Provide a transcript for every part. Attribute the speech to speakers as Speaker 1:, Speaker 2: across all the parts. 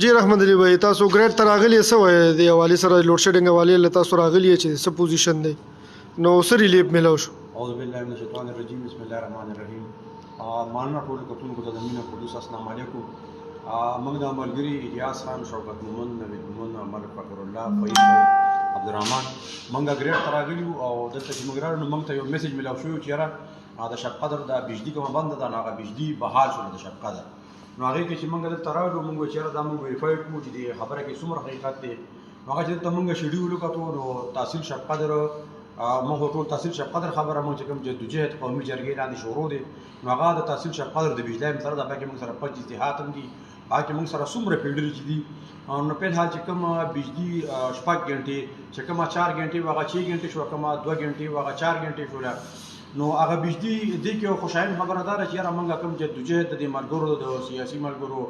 Speaker 1: جی رحمت علي بھائی تاسو ګریډ ته راغلي څه وایي د حوالې سره لوډ شیډینګ حوالې له تاسو راغلي چې څه پوزیشن دی نو څه ریلیف میلاو شو؟
Speaker 2: اعوذ بالله من الشیطان الرجیم بسم الله الرحمن الرحیم. ماننا ټولو کتونکو ته د مینه قدوس السلام علیکم. موږ د ملګري الیاس خان، شوکت مومن، نوید مومن، ملک فخر الله، فیض بھائی، عبدالرحمن، موږ ګریډ ته راغلي وو او دلته چې موږ راغلو نو موږ ته یو میسج میلاو شوی چې یاره د شب قدر د بجلی کومه بنده ده نو هغه بجلی بحال شوله د شب قدر. نو هغې کې چې موږ دلته راغلو موږ ویل چې یاره دا موږ ویریفاید کړو چې د خبره کې څومره حقیقت دی. نو هغه چې دلته موږ شیډیول وکتو نو تحصیل شب قدر موږ ټول تحصیل شب قدر خبره موږ چې کوم جدوجهد قومي جرګې لاندې شروع دی نو هغه د تحصیل شب قدر د بجلی سره د پکې موږ سره 25 دیهات هم دي، هغه کې موږ سره څومره فیلډر چې دي نو په حال چې کوم بجلی شپږ غنټې چې کومه 4 غنټې وغه 6 غنټې شو، کومه 2 غنټې وغه 4 غنټې شو. نو هغه بجلی دې کې خوشاله خبره ده چې یاره موږ کوم جدوجهد د ملګرو د سیاسي ملګرو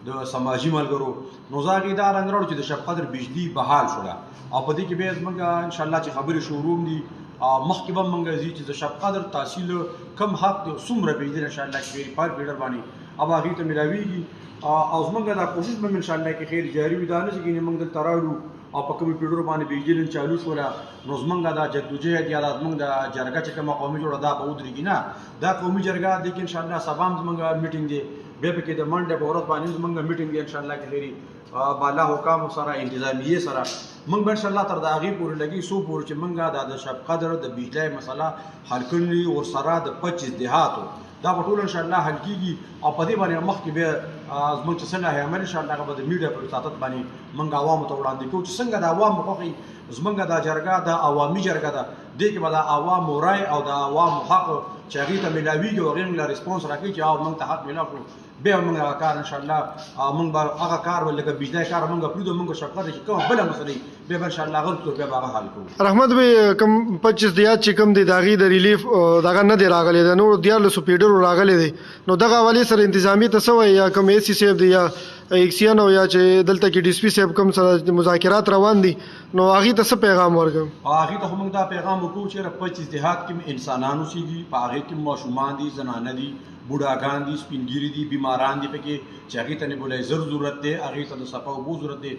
Speaker 2: د سماجی ملګرو نو زاغې دا رنګ راوړو چې د شب قدر بجلی بحال شوله او په دې کې به موږ ان شاء الله چې خبرې شروع دي مخکې به موږ ځي چې د شب قدر تحصیل کم حق د څومره بجلی ان شاء الله کې پر فیډر باندې اب هغې ته ملاویږي او زموږ دا کوشش به ان شاء الله کې خیر جاری وي. دا نه چې موږ دلته راوړو او په کومې فیډرو باندې بجلی چالو شوله نو زموږ دا جدوجهد یا زموږ د جرګه چې کومه قومي جوړه دا به ودرېږي نه. دا قومي جرګه دی کې ان شاء الله سبا هم زموږ میټینګ دی، بیا پکې د منډې په ورځ باندې زموږ میټینګ دی ان شاء الله کې خیري بالا حکام سره انتظامیه سره موږ به ان شاء الله تر د هغې پورې لګي څو پورې چې موږ د شب قدر د بجلی مسله حل کړي ورسره د 25 دیهاتو دا به ټول ان شاء الله حل کېږي او په دې باندې مخکې بیا زموږ چې څنګه عمل ان شاء الله هغه به د میډیا په وساطت باندې موږ عوامو ته وړاندې کوو چې څنګه د عوامو خوښي زموږ دا جرګه د عوامي جرګه ده، دې کې به د عوامو رای او د عوامو حق چې هغې ته میلاویږي او هغې موږ له ریسپونس راکوي چې موږ ته حق میلاو کړو بیا موږ هغه کار ان شاء الله موږ به هغه کار لکه بجلی کار موږ پرېږدو موږ شب قدر چې کومه بله مسله بیا به ان شاء الله هغه بیا به هغه حل کوو.
Speaker 1: رحمت بھائی کم 25 دیات چې کوم دی د هغې د ریلیف دغه نه دی راغلی د نور 14 فیډرو راغلی دی نو دغه حوالې سره انتظامي ته څه وایي یا کوم اے سی صاحب دی یا ایکسیان او یا چې دلته کې ډي سي پي صاحب کوم سره مذاکرات روان دي نو هغې ته څه پیغام ورکړم؟
Speaker 2: هغې ته خو موږ دا پیغام وکړو چې 25 دیهات کې انسانان اوسېږي، په هغې کې ماشومان دي، زنانه دي، بوډاګان دي، سپینګیري دي، بیماران دي پکې چې هغې ته نیبولیزر ضرورت دی، هغې ته د صفا اوبو ضرورت دی،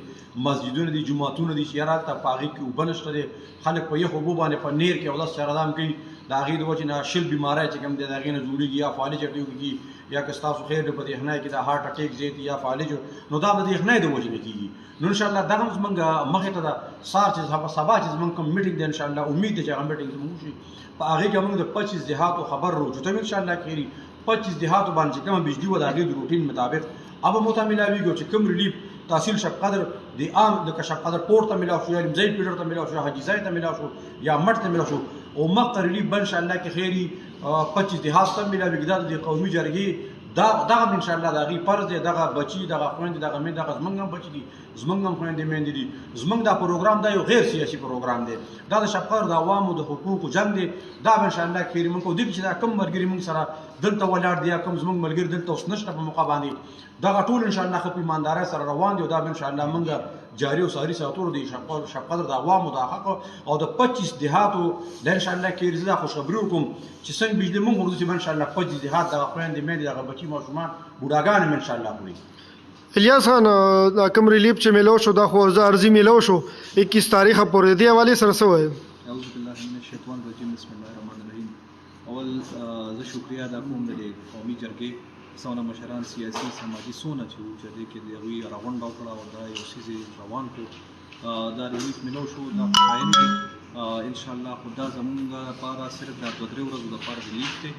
Speaker 2: مسجدونه دي، جوماتونه دي چې یاره هلته په هغې کې اوبه نشته دی، خلک په یخ اوبو باندې په نیر کې اودس چرادام کوي د هغې د وجې نه شل بیماری چې کوم دی د هغې نه جوړېږي یا فالج کېږي یا که ستاسو خیر دی په دې یخنۍ کې د هارټ اټیک زیات یا فالج نو دا به د یخنۍ د وجې نه کېږي. نو ان شاء الله دغه هم زموږ مخې ته ده سهار چې سبا چې زموږ کوم میټینګ دی ان شاء الله امید دی چې هغه میټینګ زموږ وشي په هغې کې موږ د 25 دیهاتو خبر راوچتوو ان شاء الله خیري 25 دیهاتو باندې چې کومه بجلي وه د هغې د روټین مطابق اب مو ته میلاویږي چې کوم ریلیف تحصیل شب قدر د عام لکه شب قدر پورت ته میلاو شو یا نیمځای فیډر ته میلاو شو حاجي ځای ته میلاو شو یا مټ ته میلاو شو او مخته ریلیف به ان شاء الله کې خیري 25 دیهات ته میلاویږي دا د قومي جرګې دغه ان شاء الله د هغې فرض دی، دغه بچي دغه خویندې دغه میندې دغه زموږ هم بچي دي، زموږ هم خویندې میندې دي. زموږ دا پروګرام دا یو غیر سیاسي پروګرام دی، دا د شب قدر د عوامو د حقوقو جنګ دی. دا به ان شاء الله خیري موږ کوو دې چې دا کوم ملګري موږ سره دلته ولاړ دي یا کوم زموږ ملګري دلته اوس نشته په موقع باندې دغه ټول ان شاء الله ښه په ایماندارۍ سره روان دي او دا به ان شاء الله موږ جاري او ساري ساتلو د شب قدر د عوامو د حق او د 25 دیهاتو د ان شاء الله کې زه دا خوشخبري وکړم چې څنګه بجلي موږ ورځو چې به ان شاء الله 25 دیهات دغه خویندې میندې دغه بچي ماشومان بوډاګان هم ان شاء الله خوري.
Speaker 1: الیاس خان دا کوم ریلیف چې میلاو شو دا خو عرضي میلاو شو 21 تاریخه پورې دې حوالې سره څه وایي؟
Speaker 3: اعوذ بالله من الشیطان الرجیم بسم الله الرحمن الرحیم. اول زه شکریا ادا کوم د قومي جرګې څونه مشران سیاسي سماجي څونه چې دې کې د هغوی راغونډه وکړه او دا یو څیز روان کړو دا ریلیف میلاو شو دا خاین دی ان شاء الله خو دا زموږ لپاره صرف دا 2-3 ورځو لپاره ریلیف دی.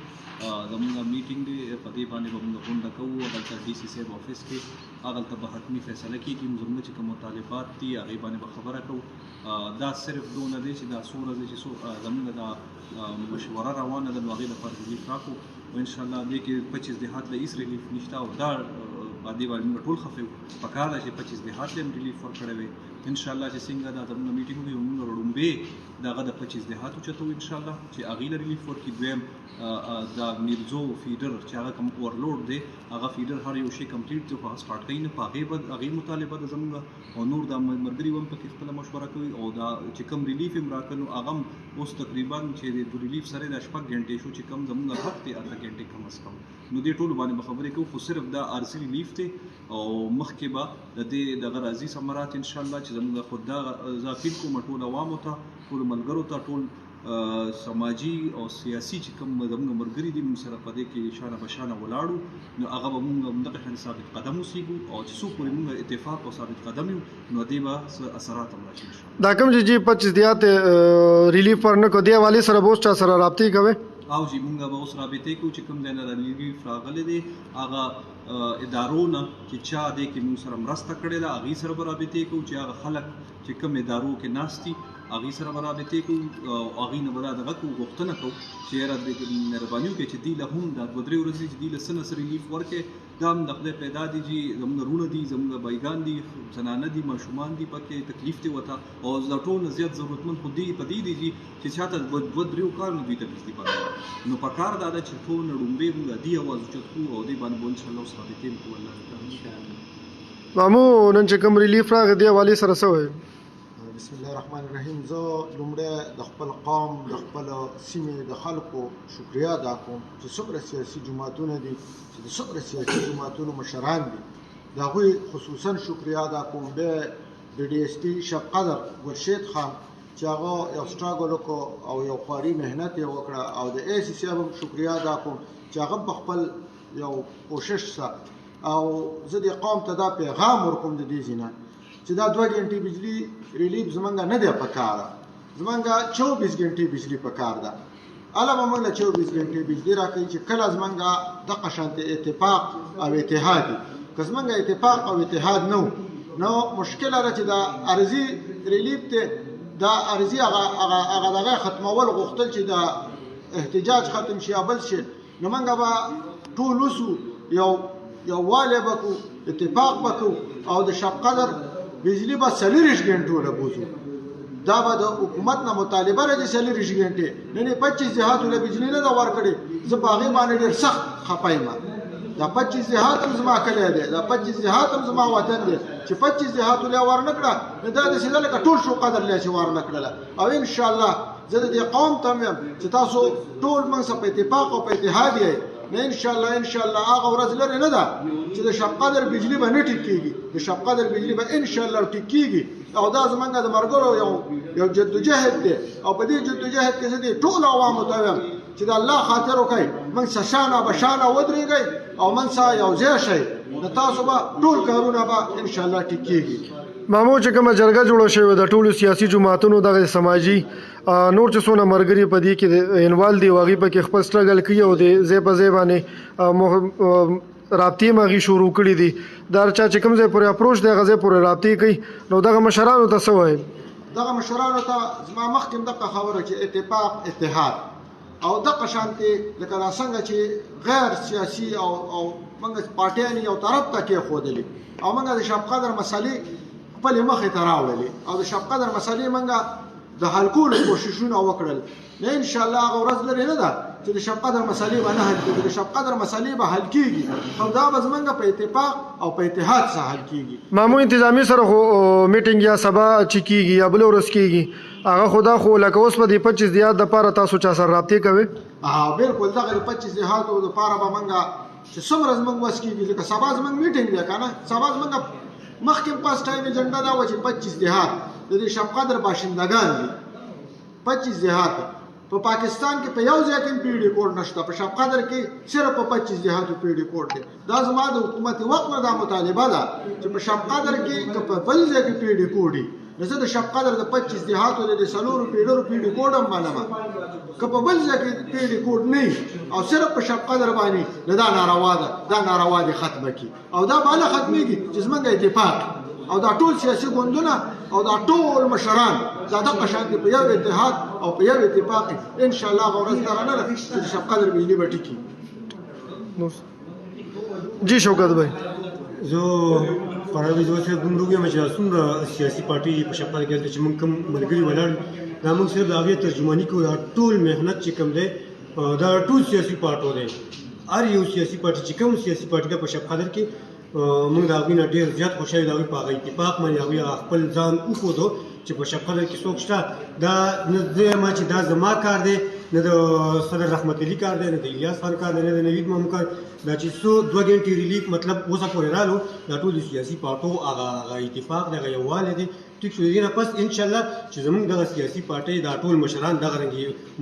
Speaker 3: زموږ میټینګ دی په دې باندې به موږ غونډه کوو هلته ډي سي صاحب آفس کې هغلته به حتمي فیصله کېږي زموږ چې کوم مطالبات دي هغې باندې به خبره کوو. دا صرف دونه دی چې دا څو ورځې چې زموږ دا مشوره روانه ده نو هغې لپاره ریلیف راکړو او انشاءالله دې کې 25 دیهات له هېڅ ریلیف نشته او دا دې باندې موږ ټول خفه یو په کار ده چې 25 دیهات ته هم ریلیف ورکړی وی انشاءالله چې څنګه دا زموږ میټینګ وي موږ ړومبې دغه د 25 دیهات اوچتوو انشاءالله چې هغې له ریلیف ورکړي. دویم دا میرزو فیډر چې هغه کوم اورلوډ دی هغه فیډر هر یو شی کمپلیټ دی خو هغه سټارټ کوي نه په هغې مطالبه ده زموږ او نور دا ملګري هم پکې خپله مشوره کوي او دا چې کوم ریلیف هم راکړو هغه هم اوس تقریبا چې د ریلیف سره د شپږ غنټې شو چې کم زمونږ حق دی 8 غنټې کم از کم نو دې ټولو باندې به خبرې کوو خو صرف دا عارضي ریلیف دی او مخکې به د دې دغه راځي ثمرات ان شاء الله چې زمونږ خود دا ذاکر کوم ټول عوامو ته ټول ملګرو ته ټول سماجی او سیاسي چې کوم زموږ ملګري دي موږ سره په دې کې شانه بشانه ولاړو نو هغه به موږ دغه شان ثابت قدم اوسېږو او چې څو پورې موږ اتفاق او ثابت قدم یو نو دې به څه اثرات هم راشي ان شاء الله.
Speaker 1: دا کوم چې 25 دیات ریلیف ورنه کو دی حواله سره بوس چا سره رابطې کوي
Speaker 3: او چې موږ به اوس رابطې کوو چې کوم ځای نه ریلیف راغلی دی هغه ادارو نه چې چا دې کې موږ سره مرسته کړې ده هغې سره به رابطې کوو چې هغه خلک چې کوم ادارو کې ناست دي هغې سره به رابطې کوو او هغې نه به دا دغه کوو غوښتنه کوو چې یاره مهرباني وکړئ چې دوی له هم دا 2-3 ورځې چې دوی له څه نه څه ریلیف ورکړي دا هم د خدای پیدا دي چې زموږ رونه دي زموږ بایګان دي زنانه دي ماشومان دي پکې تکلیف دی ورته او د ټول نه زیات ضرورتمند خو دې په دې دي چې چاته 2-3 کارونه دوی ته تکلیف ورکړي نو پکار دا ده چې ټول ړومبې موږ دې اواز اوچت کړو او دې باندې به انشاءالله اوس رابطې کوو الله
Speaker 1: مامو نن چې کوم ریلیف راغی دی حواله سره څه وایي
Speaker 4: بسم الله الرحمن الرحیم. زه لومړی د خپل قوم د خپل سیمې د خلکو شکریا ادا کوم چې څومره سیاسي جماعتونه دي چې د څومره سیاسي جماعتونو مشران دي د هغوی خصوصا شکریا ادا کوم. بیا د ډي ایس پي شب قدر ګلشید خان چې هغه یو سټراګل وکړو او یو خواري محنت یې وکړه او د اے سی صاحب هم شکریا ادا کوم چې هغه په خپل یو کوشش سره او زه د قوم ته دا پیغام ورکوم د دې ځای نه چې دا 2 غنټې بجلی ریلیف زمونږ نه دی پکاره زمونږ 24 غنټې بجلی پکار ده اله به موږ له 24 غنټې بجلی راکوي چې کله زمونږ دغه شانتې اتفاق او اتحاد که زمونږ اتفاق او اتحاد نو مشکل را چې دا عرضي ریلیف ته دا عرضي هغه دغه ختمول غوښتل چې دا احتجاج ختم شي بل شي نو موږ به ټول وسو یو والی بکو اتفاق بکو او د شب قدر بجلی به 40 غنټو له بوزو دا به د حکومت نه مطالبه راځي 40 غنټې نه 25 دیهاتو له بجلی نه دا ورکړي زه په هغې باندې ډېر سخت خفه یم دا 25 دیهات هم زما کلی دی دا 25 دیهات هم زما وطن دی چې 25 دیهاتو له ورنه کړه نو دا داسې ده لکه ټول شو قدر له چې ورنه کړله او انشاءالله زه د دې قوم ته یم چې تاسو ټول موږ سره په اتفاق او په اتحاد یې نه ان شاء الله هغه ورځ لري نه ده چې د شب قدر بجلی به نه ټیکېږي د شب قدر بجلی به ان شاء الله ټیکېږي او دا زمونږ د ملګرو یو جدوجهد دی او په دې جدوجهد کې زه دې ټولو عوامو ته وایم چې د الله خاطر وکړئ موږ سره شانه بشانه ودرېږئ او موږ سره یو ځای شئ نو تاسو به ټول کارونه به ان شاء الله ټیکېږي.
Speaker 1: مامو چې کومه جرګه جوړه شوې د ټولو سیاسي جماعتونو دغه سماجي نور چې څونه مرګري په دې کې انوال دي هغوی پکې خپل سټرګل کوي او د ځای په ځای باندې رابطې مغې شروع کړي دي دا چا چې کوم ځای پورې اپروچ دی هغه ځای پورې رابطې کوي نو دغه مشرانو ته څه وایي
Speaker 4: دغه مشرانو ته زما مخکې دغه خبره چې اتفاق اتحاد او دغه شانتې لکه دا څنګه چې غیر سیاسي او موږ پارټیان یو طرف ته کېښودلې او موږ د شب قدر مسلې خپلې مخې ته راوړلې او د شب قدر مسلې موږ د حل کولو کوششونه وکړل نه ان شاء الله هغه ورځ لري نه ده چې د شب قدر مسلې به نه حل کېږي د شب قدر مسلې به حل کېږي او دا به زموږ په اتفاق او په اتحاد سره حل کېږي.
Speaker 1: مامو انتظامي سره خو میټینګ یا سبا چې کېږي یا بله ورځ کېږي هغه خو دا خو لکه اوس په دې 25 دیات دپاره تاسو چا سره رابطې کوئ
Speaker 4: بالکل دغه د 25 دیهاتو دپاره به موږ چې څومره زموږ وس کېږي لکه سبا زموږ میټینګ دی که نه سبا زموږ مخکې پاس ټایم ایجنډا دا وه چې 25 دیهات د دې شب قدر باشندگان دي 25 دیهات په پاکستان کې په یو ځای کې پی ډي کوډ نشته په شب قدر کې صرف په 25 دیهاتو پی ډي کوډ دی دا زما د حکومت وخت نه دا مطالبه ده چې په شب قدر کې که په بل ځای کې پی ډي کوډ وي نو زه د شب قدر د 25 دیهاتو د 4 پیډرو پی ډي کوډ هم منم که په بل ځای کې پی ډي کوډ نه او صرف په شب قدر باندې دا ناروا ده دا ناروا دي ختمه کی او دا بالا ختمېږي چې زمونږ اتفاق او دا ټول سیاسي ګوندونه او دا ټول مشران دا دغه شانتې په یو اتحاد او په یو اتفاق ان شاء الله هغه ورځ دغه نه ده چې د شب قدر بجلي به ټیکي.
Speaker 1: جی شوکت بھائی
Speaker 5: زه پرویز وصف ګمرک یم چې څومره سیاسي پارټي په شب قدر کې چې موږ کوم ملګري ولاړ دا موږ صرف د هغې ترجماني کوو دا ټول محنت چې کوم دی دا ټول سیاسي پارټو دی هر یو سیاسي پارټي چې کوم سیاسي پارټي ده په شب قدر کې موږ د هغوی نه ډېر زیات خوشحاله د هغوی په هغه اتفاق باندې هغوی خپل ځان وښودو چې په شب قدر کې څوک شته دا نه زما چې دا زما کار دی نه د صدر رحمت علي کار دی نه د الیاس خان کار دی نه د نوید محمود کار دا چې څو 2 غنټې ریلیف مطلب اوسه پورې رالو دا ټول سیاسي پارټو هغه اتفاق دغه یووالی دی ټیک شو دې نه پس ان شاء الله چې زموږ دغه سیاسي پارټۍ دا ټول مشران دغه رنګ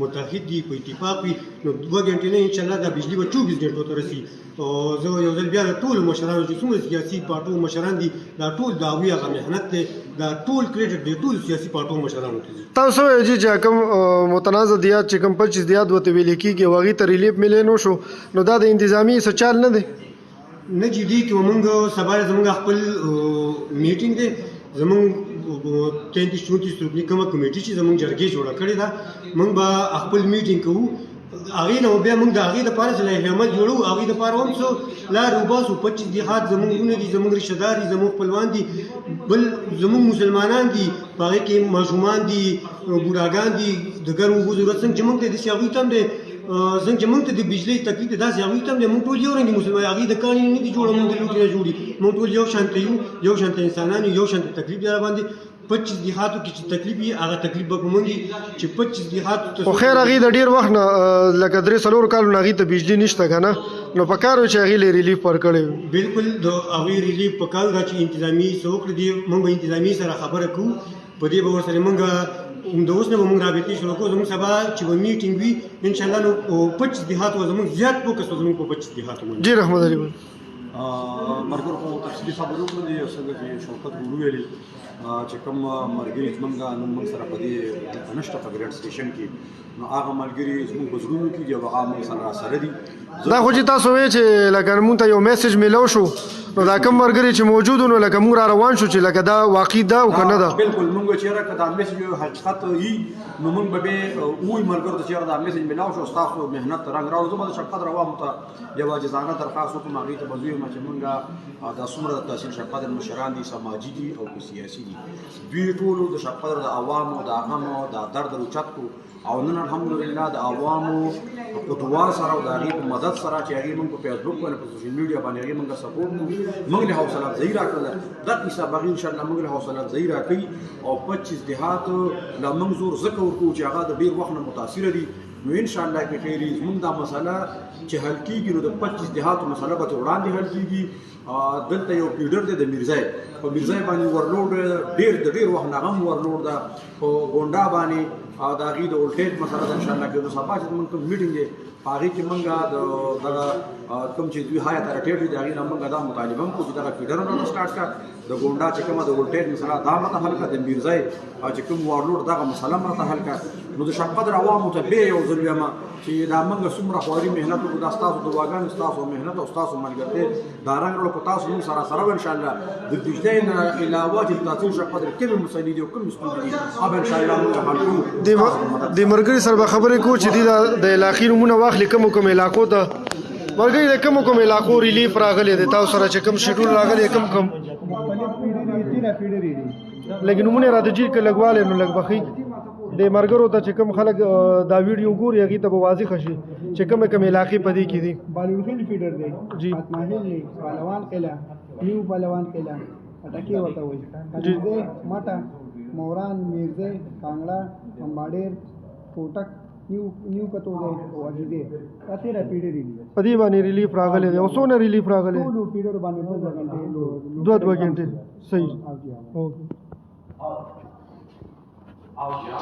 Speaker 5: متحد دي په اتفاق وي نو 2 غنټې نه ان شاء الله دا بجلی به 24 غنټو ته رسي او زه یو ځل بیا ټول مشرانو چې څومره سیاسي پارټو مشران دي دا ټول د هغوی هغه محنت دی دا ټول کریډټ دی ټول سیاسي پارټو مشرانو ته
Speaker 1: تاسو وایئ چې کوم متنازع دیات چې کوم 25 دیات ورته ویل کېږي هغې ته ریلیف میلی نو شو نو دا د انتظامي څه چال نه دی
Speaker 5: نه جدي کې موږ سبا زموږ خپل میټینګ دی زموږ 33-34 رکني کومه کمیټي چې زموږ جرګې جوړه کړې ده موږ به خپل میټینګ کوو هغې نه بیا موږ د هغې دپاره چې لایحه عمل جوړوو هغې دپاره هم څه لارې وباسو 25 دیهات زموږ وروڼه دي زموږ رشته دار دي زموږ خپلوان دي بل زموږ مسلمانان دي په هغې کې ماشومان دي بوډاګان دي د ګرمو اوبو ضرورت څنګه چې موږ ته داسې هغوی ته هم دی څنګه چې موږ ته د بجلۍ تکلیف دی داسې هغوی ته هم دی موږ ټول یو رنګ دي مسلمان هغې د کاڼي نه دي جوړه موږ د لوټې نه جوړي موږ ټول یو شانته یو یو شانته انسانان یو یو شانته تکلیف دی راباندې 25 دیهاتو کې چې تکلیف وي هغه تکلیف به په موږ چې 25 دیهاتو ته
Speaker 1: خو خیر هغې د ډېر وخت نه لکه 3-4 کالو نه هغې ته بجلي نشته که نه نو په کار و چې هغې له ریلیف ورکړی وي
Speaker 5: بالکل د هغوی ریلیف په کار ده چې انتظامي څه وکړي دي موږ به انتظامي سره خبره کوو په دې به ورسره موږ د اوس نه به موږ رابطې شروع کوو زموږ سبا چې به میټینګ وي انشاءالله نو 25 دیهاتو زموږ زیات فوکس به زموږ په 25 دیهاتو باندې
Speaker 1: جی رحمت علي بھائی
Speaker 2: مرګر خو تفصیلي خبرې وکړلې او څنګه چې شوکت ورو ویلي چې کوم ملګري زموږ نن موږ سره په دې نشته په ګریډ سټیشن کې نو هغه ملګري زموږ په زړونو کې دي او هغه موږ سره دي
Speaker 1: دا خو چې تاسو وایئ چې لکه موږ ته یو میسج میلو شو نو دا کوم ملګري چې موجود نو لکه موږ را روان شو چې لکه دا واقعي ده او که نه ده
Speaker 2: بالکل موږ چېرې که دا میسج یو حقیقت وي نو موږ به ووایو ملګرو ته چېرې دا میسج میلاو شو ستاسو محنت ته رنګ راوړو زه به د شفقت روامو ته یو عاجزانه درخواست وکړم هغې ته به زه وایم چې موږ دا څومره د تحصیل شفقت مشران دي سماجي دي او سیاسي دي دوی ټولو د شفقت د عوامو د غمو د درد اوچت کړو او نن الحمدلله د عوامو په دعا سره او د هغې په مدد سره چې هغې موږ په فیسبوک باندې په سوشل میډیا باندې هغې موږ سپورټ کړو موږ له حوصله افزایي راکړله دغه حساب هغې انشاءالله موږ له حوصله افزایي راکوي او 25 دیهات له موږ زور ځکه ورکوو چې هغه د ډېر وخت نه متاثره دي نو انشاءالله کې خیر زموږ دا مسله چې حل کېږي نو د 25 دیهاتو مسله به ترې وړاندې حل کېږي دلته یو پیډر دی د میرزای په میرزای باندې ورلوډ د ډېر وخت نه هم ورلوډ ده په ګونډا باندې د هغې د ولټیج مسله ده انشاءالله کې د سبا چې زموږ کوم میټینګ دی په هغې کې موږ دغه کوم چې دوی هایه ته راټیټ دي د هغې نه موږ دا مطالبه هم کوو چې دغه فیډرونه سټارټ کړه د ګونډا چې کومه د ولټیج مسله دا ماته حل کړه د میرزای چې کوم وارلوډ دغه مسله ماته حل کړه نو د شفقت عوامو ته بیا یو ځل وایم چې دا موږ څومره خواري محنت وکړو دا ستاسو دعاګانې ستاسو محنت او ستاسو ملګرتیا دا رنګ راوړو په تاسو موږ سره به انشاءالله د بجلۍ نه علاوه چې د تحصیل شفقت کومې مسلې دي او کومې ستونزې دي هغه به انشاءالله موږ حل کوو
Speaker 1: د ملګري سره به خبرې کوو چې دوی د علاقې نومونه واخلي کوم علاقو ته ملګري د کوم علاقو ریلیف راغلی دی تاسو سره چې کوم شیډول راغلی کوم لکه نومونه راته جیر که لګوالی نو لږ بخي د ملګرو ته چې کوم خلک دا ویډیو ګوري هغې ته به واضح شي چې کومې علاقې په دې کې دي
Speaker 6: بالوخیل فیډر دی
Speaker 1: جی
Speaker 6: اتماهیل دی پهلوان قلعه نیو پهلوان قلعه اټکې ورته وایي خلیزه مټه موران میرزه کانګړه امباډیر کوټک نیو کتو دی او عزیزه دا 13 فیډر دي
Speaker 1: په دې باندې ریلیف راغلی دی او څونه ریلیف راغلی
Speaker 6: ټول فیډر باندې
Speaker 1: 2 غنټې صحیح اوکے